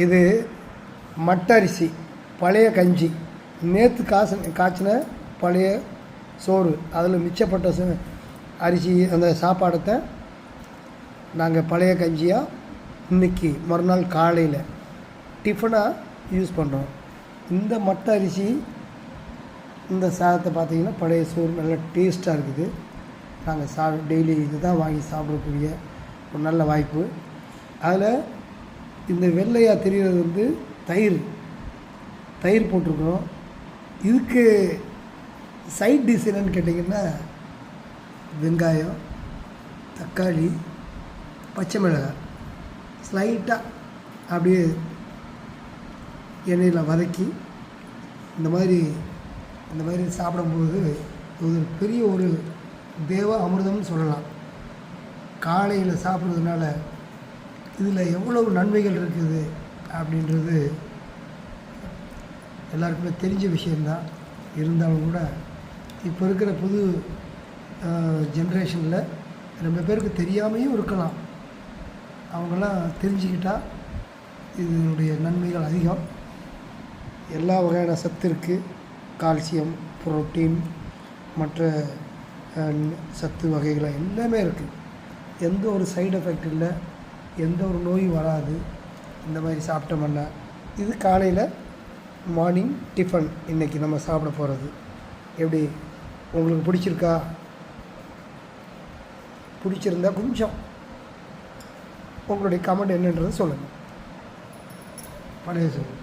இது மட்டரிசி பழைய கஞ்சி, நேற்று காய்ச்சின பழைய சோறு, அதில் மிச்சப்பட்ட அரிசி அந்த சாப்பாடத்தை நாங்கள் பழைய கஞ்சியாக இன்றைக்கி மறுநாள் காலையில் டிஃபனாக யூஸ் பண்ணுறோம். இந்த மட்ட அரிசி இந்த சாதத்தை பார்த்திங்கன்னா பழைய சோறு நல்லா டேஸ்ட்டாக இருக்குது. நாங்கள் டெய்லி இது தான் வாங்கி சாப்பிடக்கூடிய ஒரு நல்ல வாய்ப்பு. அதில் இந்த வெள்ளையாக தெரிகிறது தயிர் போட்டிருக்கிறோம். இதுக்கு சைட் டிஷ் என்னென்னு கேட்டிங்கன்னா வெங்காயம், தக்காளி, பச்சை மிளகாய் ஸ்லைட்டாக அப்படியே எண்ணெயில் வதக்கி இந்த மாதிரி சாப்பிடும்போது ஒரு பெரிய ஒரு தேவ அமிர்தம்னு சொல்லலாம். காலையில் சாப்பிட்றதுனால இதில் எவ்வளவு நன்மைகள் இருக்குது அப்படின்றது எல்லாருக்குமே தெரிஞ்ச விஷயந்தான். இருந்தாலும் கூட இப்போ இருக்கிற புது ஜென்ரேஷனில் ரொம்ப பேருக்கு தெரியாமையும் இருக்கலாம். அவங்களாம் தெரிஞ்சுக்கிட்டால் இதனுடைய நன்மைகள் அதிகம். எல்லா வகையான சத்து இருக்குது. கால்சியம், புரோட்டீன், மற்ற சத்து வகைகள் எல்லாமே இருக்குது. எந்த ஒரு சைடு எஃபெக்ட் இல்லை, எந்த ஒரு நோயும் வராது இந்த மாதிரி சாப்பிட்டோம்னா. இது காலையில் மார்னிங் டிஃபன் இன்றைக்கி நம்ம சாப்பிட போகிறது. எப்படி உங்களுக்கு பிடிச்சிருக்கா? பிடிச்சிருந்தா கொஞ்சம் உங்களுடைய கமெண்ட் என்னன்றதை சொல்லுங்கள். பழைய சோறு